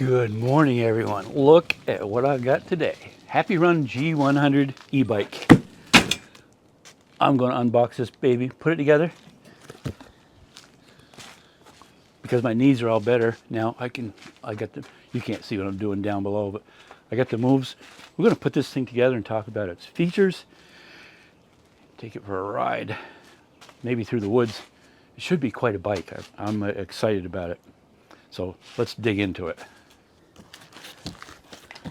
Good morning, everyone. Look at what I got today. Happy Run G100 e-bike. I'm going to unbox this baby, put it together. Because my knees are all better now, you can't see what I'm doing down below, but I got the moves. We're going to put this thing together and talk about its features. Take it for a ride, maybe through the woods. It should be quite a bike. I'm excited about it. So let's dig into it.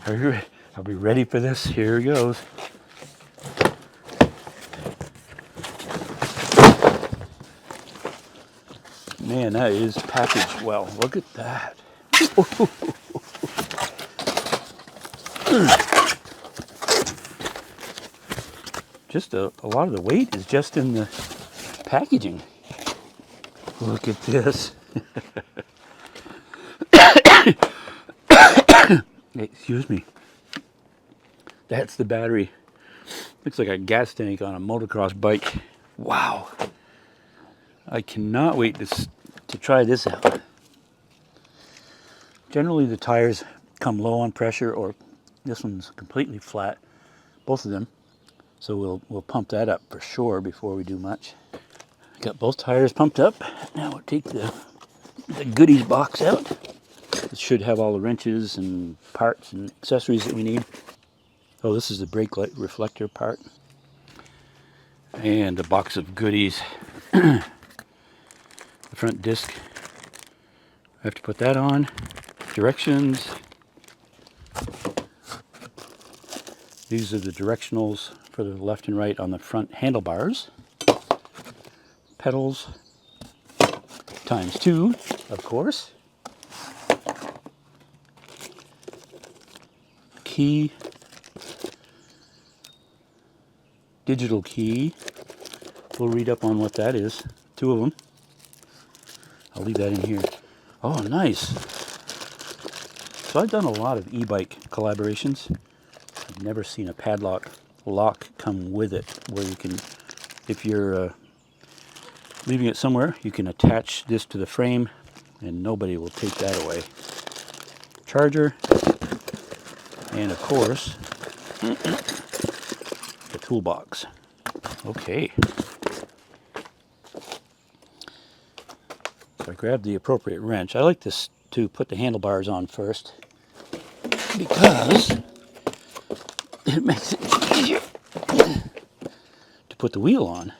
Are we ready for this? Here it goes. Man, that is packaged well. Look at that. Just a lot of the weight is just in the packaging. Look at this. Excuse me. That's the battery. Looks like a gas tank on a motocross bike. Wow. I cannot wait to try this out. Generally the tires come low on pressure, or this one's completely flat, both of them. So we'll pump that up for sure before we do much. Got both tires pumped up. Now we'll take the goodies box out. It should have all the wrenches and parts and accessories that we need. Oh, this is the brake light reflector part. And a box of goodies. The front disc. I have to put that on. Directions. These are the directionals for the left and right on the front handlebars. Pedals. ×2, of course. Key. Digital key. We'll read up on what that is. 2 of them. I'll leave that in here. Oh, nice. So I've done a lot of e-bike collaborations. I've never seen a padlock lock come with it, where you can, if you're leaving it somewhere, you can attach this to the frame and nobody will take that away. Charger, and of course, the toolbox. Okay. So I grabbed the appropriate wrench. I like this to put the handlebars on first because it makes it easier to put the wheel on.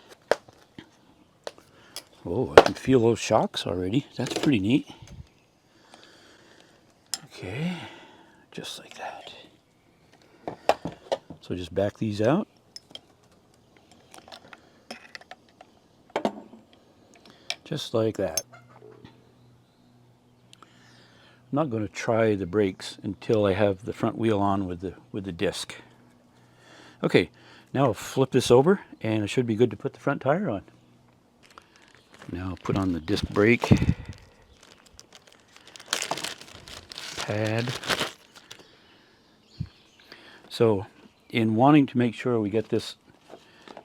Oh, I can feel those shocks already. That's pretty neat. Okay, just like that. So just back these out. Just like that. I'm not going to try the brakes until I have the front wheel on with the disc. Okay, now I'll flip this over and it should be good to put the front tire on. Now I'll put on the disc brake pad. So in wanting to make sure we get this,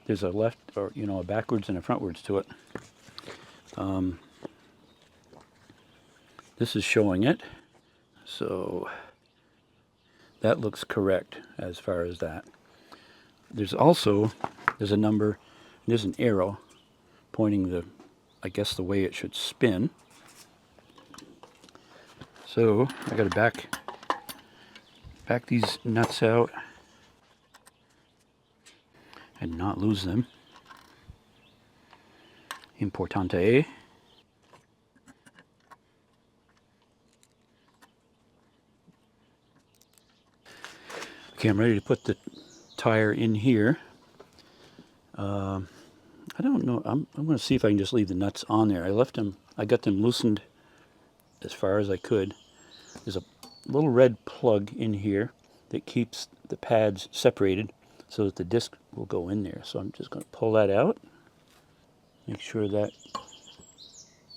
there's a left, or a backwards and a frontwards to it. This is showing it, so that looks correct as far as that. There's a number, there's an arrow pointing I guess the way it should spin. So I got to back these nuts out and not lose them. Importante. Okay, I'm ready to put the tire in here. I don't know. I'm going to see if I can just leave the nuts on there. I got them loosened as far as I could. There's a little red plug in here that keeps the pads separated so that the disc will go in there. So I'm just going to pull that out. Make sure that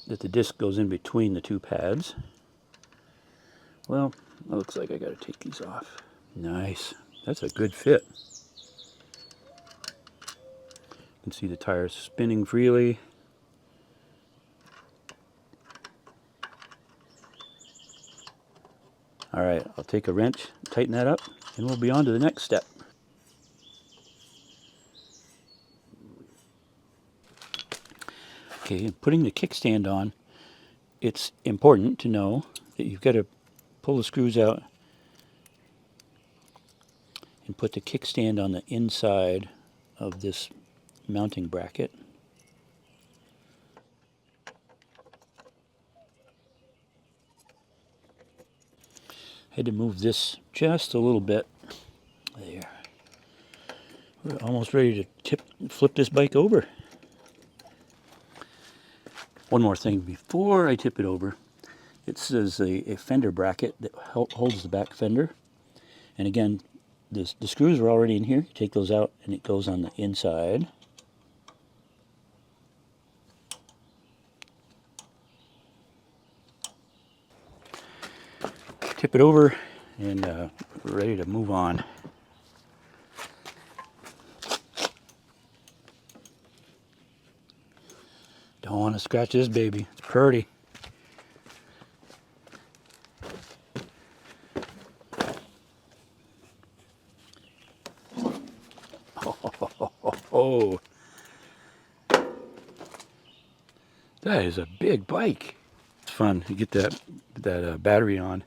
the disc goes in between the 2 pads. Well, it looks like I got to take these off. Nice. That's a good fit. You can see the tires spinning freely. All right, I'll take a wrench, tighten that up, and we'll be on to the next step. Okay, putting the kickstand on, it's important to know that you've got to pull the screws out and put the kickstand on the inside of this mounting bracket. Had to move this just a little bit. There. We're almost ready to flip this bike over. One more thing before I tip it over. It says a fender bracket that holds the back fender. And again, the screws are already in here. You take those out and it goes on the inside. Tip it over and we're ready to move on. Don't want to scratch this baby. It's pretty. Oh, that is a big bike. It's fun. You get that battery on.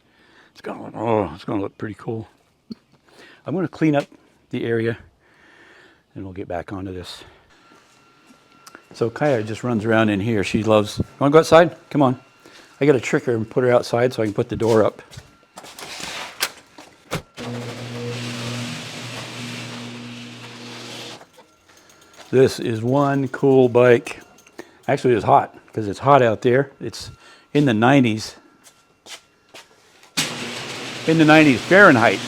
It's gonna look pretty cool. I'm gonna clean up the area, and we'll get back onto this. So Kaya just runs around in here. She loves. You want to go outside? Come on. I got to trick her and put her outside so I can put the door up. This is one cool bike. Actually, it's hot because it's hot out there. It's in the 90s. In the 90s Fahrenheit.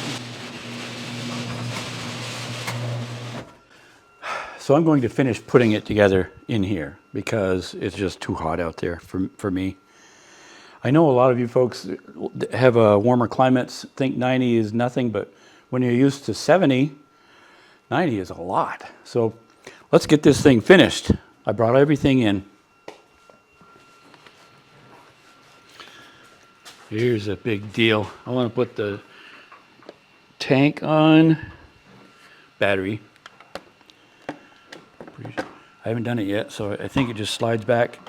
So I'm going to finish putting it together in here because it's just too hot out there for me. I know a lot of you folks have warmer climates, think 90 is nothing, but when you're used to 70, 90 is a lot. So let's get this thing finished. I brought everything in. Here's a big deal. I want to put the tank on, battery. I haven't done it yet, so I think it just slides back.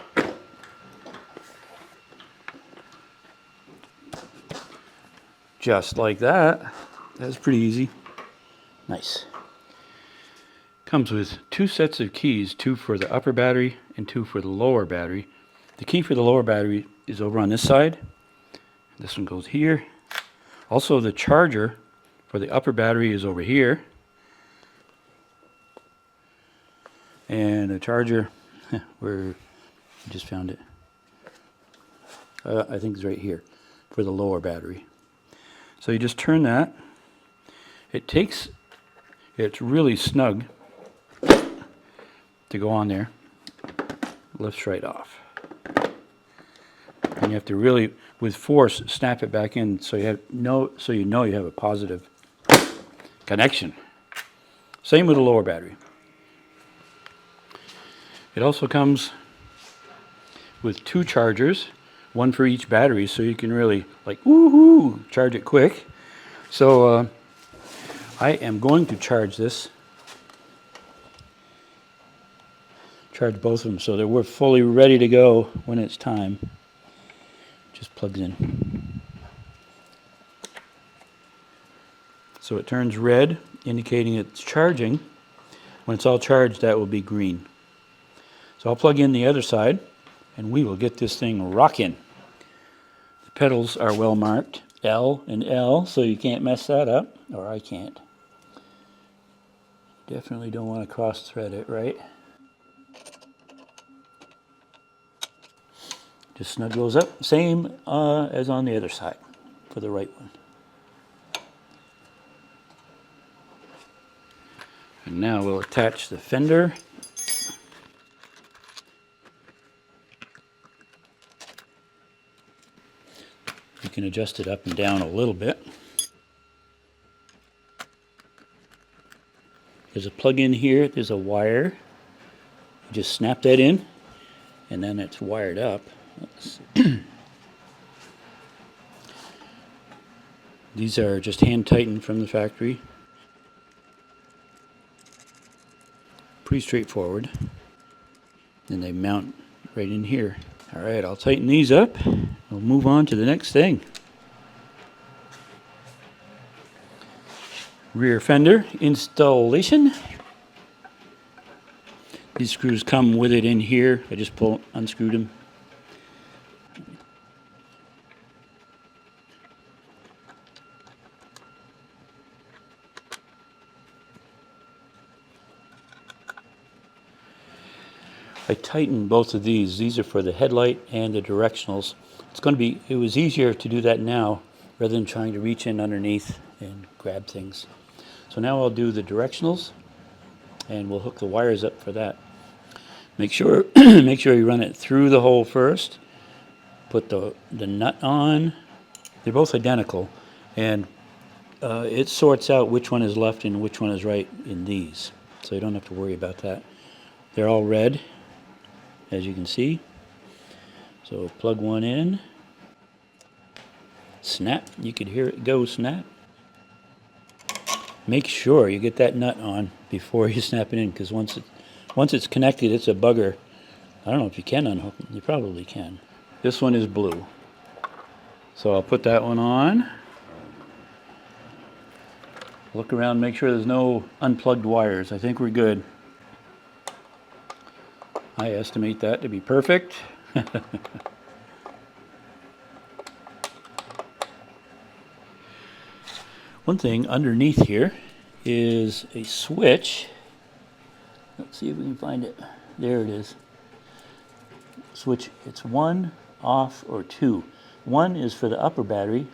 Just like that. That's pretty easy. Nice. Comes with 2 sets of keys, 2 for the upper battery and 2 for the lower battery. The key for the lower battery is over on this side. This one goes here. Also, the charger for the upper battery is over here. And the charger, where I just found it. I think it's right here for the lower battery. So you just turn that. It's really snug to go on there. Lifts right off. And you have to really, with force, snap it back in so you know you have a positive connection. Same with the lower battery. It also comes with 2 chargers, 1 for each battery, so you can really like woohoo charge it quick. So I am going to charge this, charge both of them so that we're fully ready to go when it's time. Just plugs in. So it turns red, indicating it's charging. When it's all charged, that will be green. So I'll plug in the other side, and we will get this thing rocking. The pedals are well marked, L and L, so you can't mess that up, or I can't. Definitely don't want to cross-thread it, right? Just snug those up, same as on the other side for the right one. And now we'll attach the fender. You can adjust it up and down a little bit. There's a plug in here, there's a wire. You just snap that in, and then it's wired up. These are just hand tightened from the factory. Pretty straightforward. And they mount right in here. All right, I'll tighten these up. We'll move on to the next thing. Rear fender installation. These screws come with it in here. I just unscrewed them. I tightened both of these. These are for the headlight and the directionals. It was easier to do that now rather than trying to reach in underneath and grab things. So now I'll do the directionals and we'll hook the wires up for that. Make sure you run it through the hole first. Put the nut on. They're both identical, and it sorts out which one is left and which one is right in these. So you don't have to worry about that. They're all red, as you can see. So plug one in. Snap. You could hear it go snap. Make sure you get that nut on before you snap it in, because once it's connected, it's a bugger. I don't know if you can unhook it. You probably can. This one is blue. So I'll put that one on. Look around, make sure there's no unplugged wires. I think we're good. I estimate that to be perfect. One thing underneath here is a switch. Let's see if we can find it. There it is. Switch, it's 1, off, or 2. 1 is for the upper battery,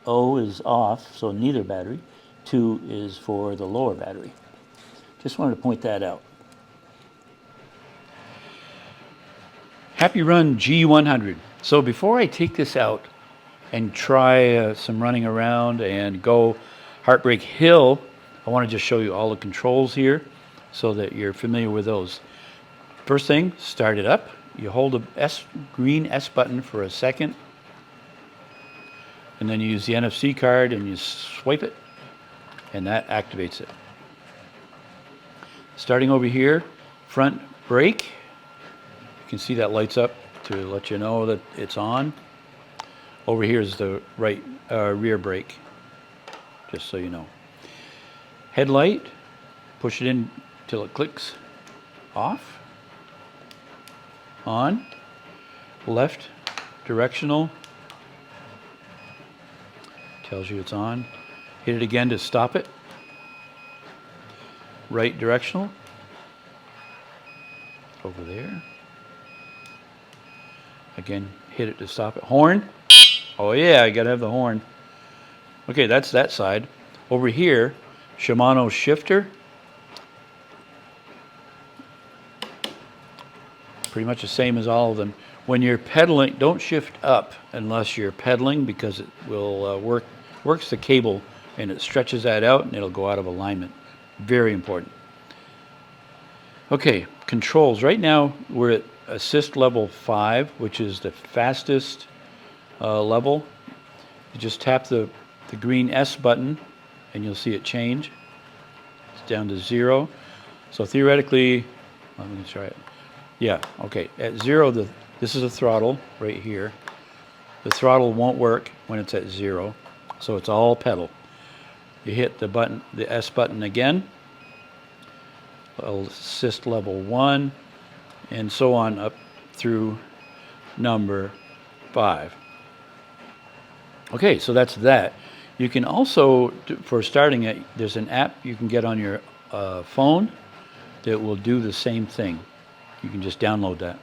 O is off, so neither battery. 2 is for the lower battery. Just wanted to point that out. Happy Run G100. So before I take this out and try some running around and go Heartbreak Hill, I want to just show you all the controls here so that you're familiar with those. First thing, start it up. You hold the green S button for a second, and then you use the NFC card and you swipe it, and that activates it. Starting over here, front brake. You can see that lights up to let you know that it's on. Over here is the rear brake, just so you know. Headlight, push it in till it clicks off. On. Left directional, tells you it's on. Hit it again to stop it. Right directional, over there. Again, hit it to stop it. Horn. Oh yeah, you gotta have the horn. Okay, that's that side. Over here, Shimano shifter. Pretty much the same as all of them. When you're pedaling, don't shift up unless you're pedaling, because it will works the cable and it stretches that out and it'll go out of alignment. Very important. Okay, controls. Right now we're at assist level 5, which is the fastest level. You just tap the green S button and you'll see it change. It's down to 0. So theoretically, let me try it. Yeah, okay. At 0, this is a throttle right here. The throttle won't work when it's at 0, so it's all pedal. You hit the button, the S button again. Assist level 1, and so on up through number 5. Okay, so that's that. You can also, for starting it, there's an app you can get on your phone that will do the same thing. You can just download that.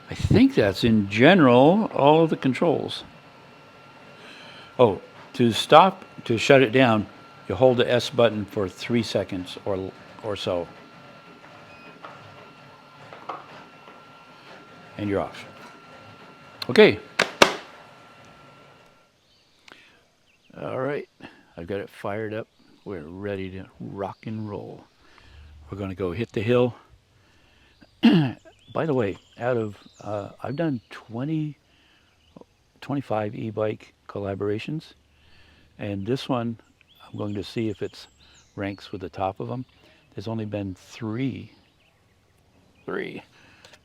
I think that's in general all of the controls. Oh, to shut it down, you hold the S button for 3 seconds or so. And you're off. Okay. All right, I've got it fired up. We're ready to rock and roll. We're going to go hit the hill. By the way, I've done 25 e-bike collaborations. And this one, I'm going to see if it ranks with the top of them. There's only been three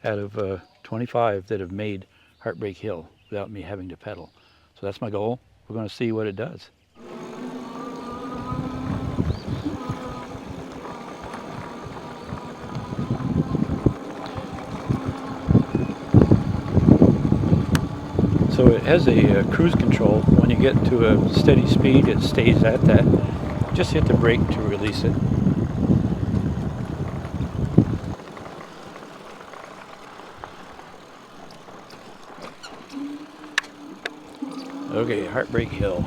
out of 25 that have made Heartbreak Hill without me having to pedal. So that's my goal. We're going to see what it does. So it has a cruise control. When you get to a steady speed, it stays at that. Just hit the brake to release it. Okay, Heartbreak Hill.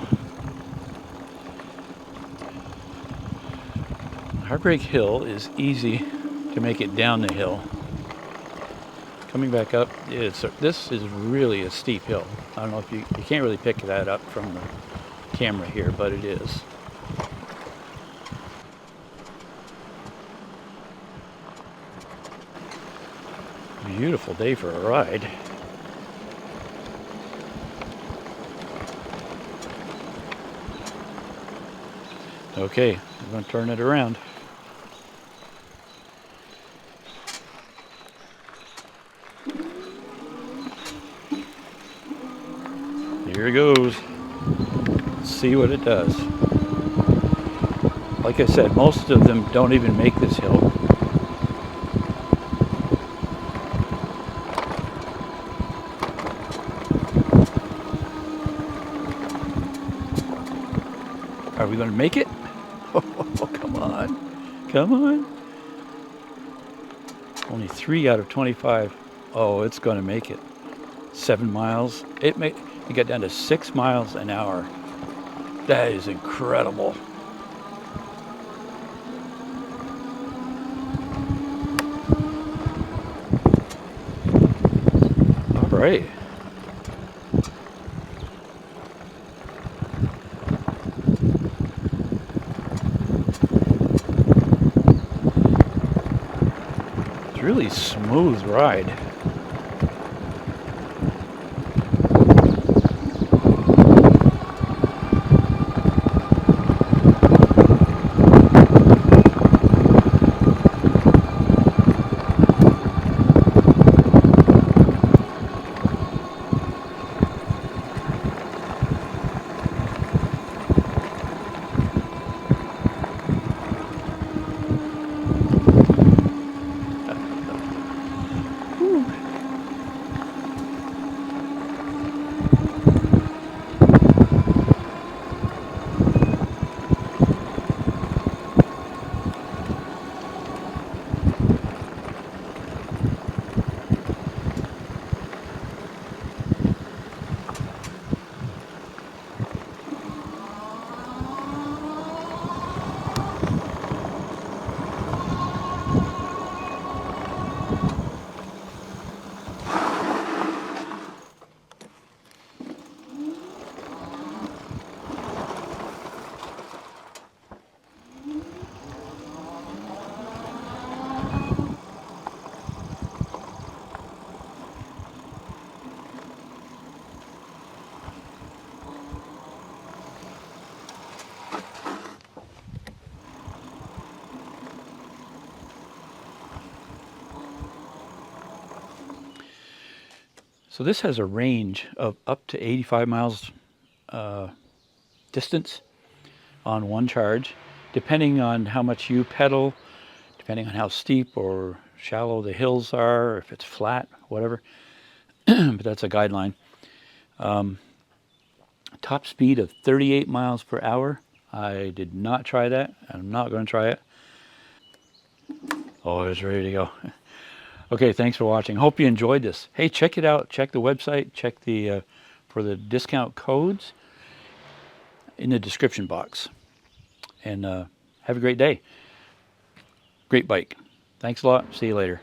Heartbreak Hill is easy to make it down the hill. Coming back up, this is really a steep hill. I don't know if you can't really pick that up from the camera here, but it is. Beautiful day for a ride. Okay, I'm going to turn it around. Here it goes. Let's see what it does. Like I said, most of them don't even make this hill. Are we going to make it? Oh, come on. Come on. Only 3 out of 25. Oh, it's going to make it. 7 miles. It got down to 6 miles an hour. That is incredible. All right. It's really smooth ride. So this has a range of up to 85 miles distance on one charge, depending on how much you pedal, depending on how steep or shallow the hills are, if it's flat, whatever. But that's a guideline. Top speed of 38 miles per hour. I did not try that. I'm not going to try it. Oh, it's ready to go. Okay, thanks for watching. Hope you enjoyed this. Hey, check it out. Check the website. Check the for the discount codes in the description box. And have a great day. Great bike. Thanks a lot. See you later.